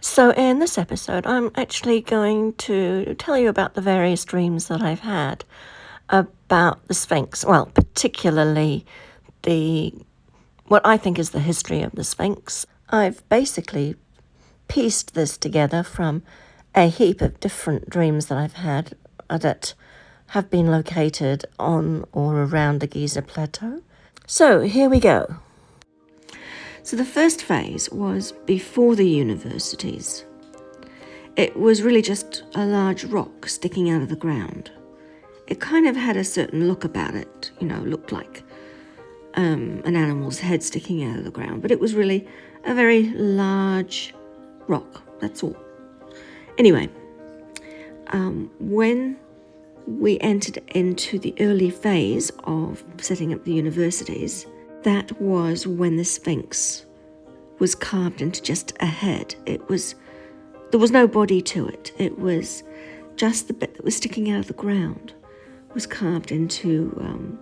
So, in this episode, I'm actually going to tell you about the various dreams that I've had about the Sphinx. Well, particularly the what I think is the history of the Sphinx. I've basically pieced this together from a heap of different dreams that I've had that have been located on or around the Giza Plateau. So, here we go. So the first phase was before the universities. It was really just a large rock sticking out of the ground. It kind of had a certain look about it, looked like an animal's head sticking out of the ground, but it was really a very large rock, that's all. Anyway, when we entered into the early phase of setting up the universities, that was when the Sphinx was carved into just a head. There was no body to it. It was just the bit that was sticking out of the ground was carved into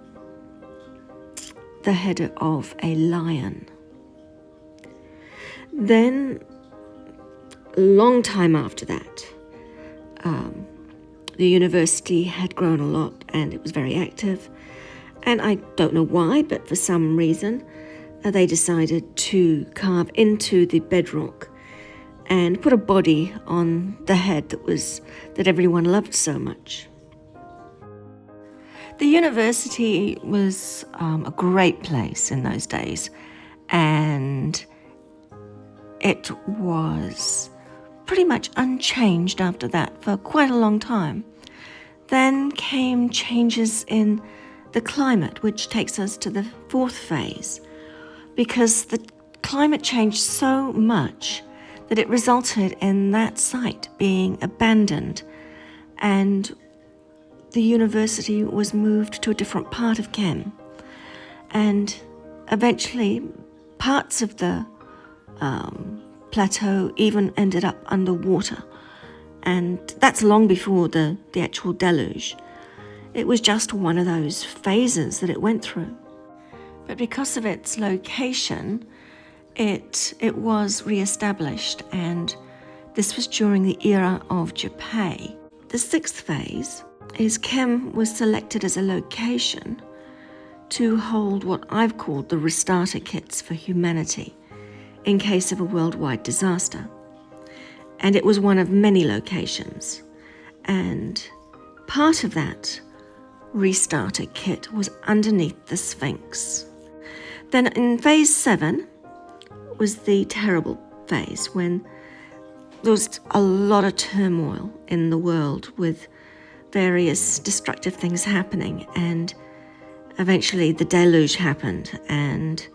the head of a lion. Then, a long time after that, the university had grown a lot and it was very active. And I don't know why, but for some reason, they decided to carve into the bedrock and put a body on the head that everyone loved so much. The university was a great place in those days, and it was pretty much unchanged after that for quite a long time. Then came changes in the climate, which takes us to the fourth phase, because the climate changed so much that it resulted in that site being abandoned, and the university was moved to a different part of Kem, and eventually parts of the plateau even ended up underwater, and that's long before the actual deluge. It was just one of those phases that it went through. But because of its location, it was re-established, and this was during the era of Japay. The sixth phase is Kem was selected as a location to hold what I've called the restarter kits for humanity in case of a worldwide disaster. And it was one of many locations. And part of that restarter kit was underneath the Sphinx. Then in phase 7 was the terrible phase, when there was a lot of turmoil in the world with various destructive things happening, and eventually the deluge happened, and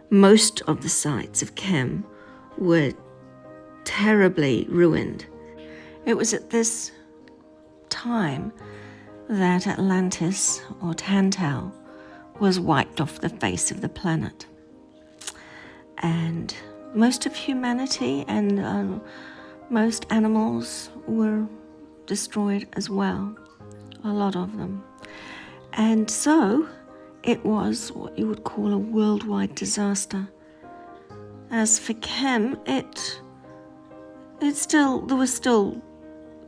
most of the sites of Kem were terribly ruined. It was at this time that Atlantis, or Tantal, was wiped off the face of the planet. And most of humanity and most animals were destroyed as well, a lot of them. And so it was what you would call a worldwide disaster. As for Kem, there was still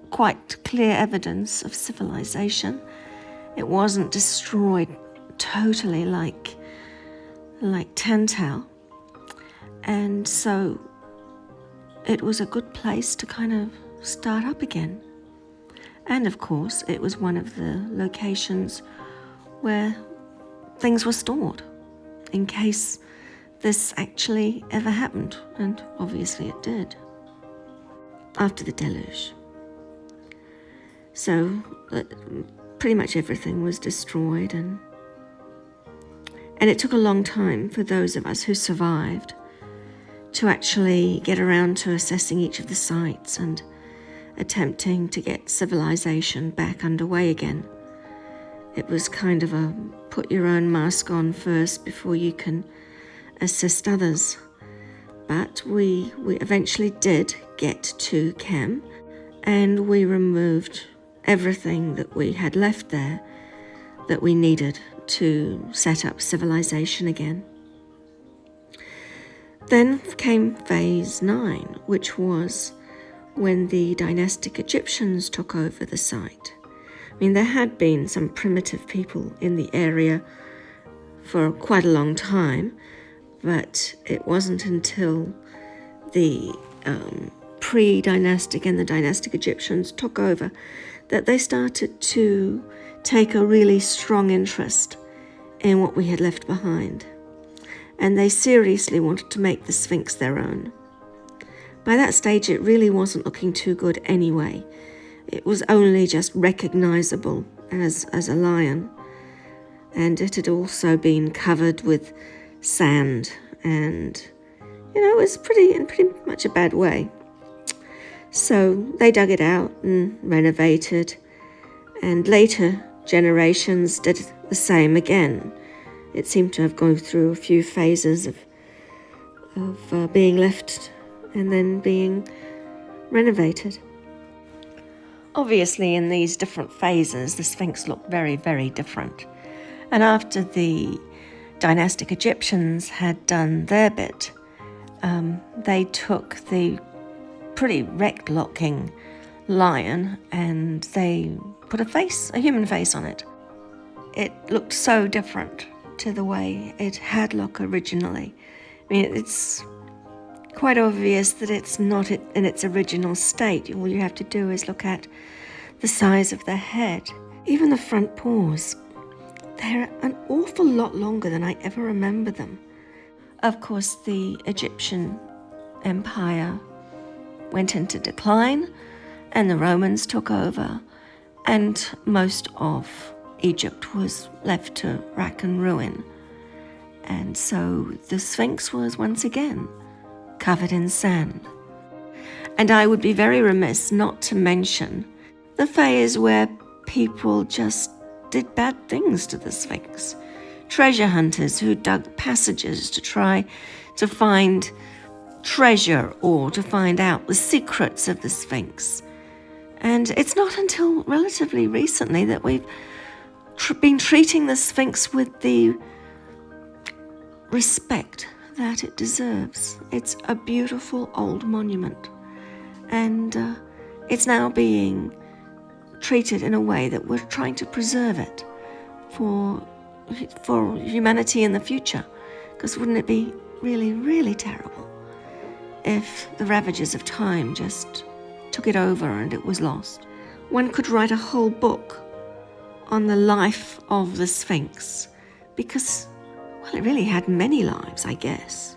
quite clear evidence of civilization. It wasn't destroyed totally like Tantal, and so it was a good place to kind of start up again. And of course, it was one of the locations where things were stored in case this actually ever happened, and obviously it did after the deluge. So pretty much everything was destroyed, and it took a long time for those of us who survived to actually get around to assessing each of the sites and attempting to get civilization back underway again. It was kind of a put your own mask on first before you can assist others. But we eventually did get to Kem, and we removed everything that we had left there that we needed to set up civilization again. Then came phase 9, which was when the dynastic Egyptians took over the site. I mean, there had been some primitive people in the area for quite a long time, but it wasn't until the pre-dynastic and the dynastic Egyptians took over that they started to take a really strong interest in what we had left behind. And they seriously wanted to make the Sphinx their own. By that stage, it really wasn't looking too good anyway. It was only just recognizable as a lion. And it had also been covered with sand, and it was in pretty much a bad way. So they dug it out and renovated, and later generations did the same again. It seemed to have gone through a few phases of being left and then being renovated. Obviously, in these different phases, the Sphinx looked very, very different. And after the dynastic Egyptians had done their bit, they took the pretty wrecked-looking lion and they put a human face on it. It looked so different to the way it had looked originally. I mean, it's quite obvious that it's not in its original state. All you have to do is look at the size of the head. Even the front paws, they're an awful lot longer than I ever remember them. Of course, the Egyptian Empire went into decline and the Romans took over, and most of Egypt was left to rack and ruin. And so the Sphinx was once again covered in sand. And I would be very remiss not to mention the phase where people just did bad things to the Sphinx. Treasure hunters who dug passages to try to find treasure or to find out the secrets of the Sphinx. And it's not until relatively recently that we've been treating the Sphinx with the respect that it deserves. It's a beautiful old monument, and it's now being treated in a way that we're trying to preserve it for humanity in the future. Because wouldn't it be really, really terrible if the ravages of time just took it over and it was lost? One could write a whole book on the life of the Sphinx, because, well, it really had many lives, I guess.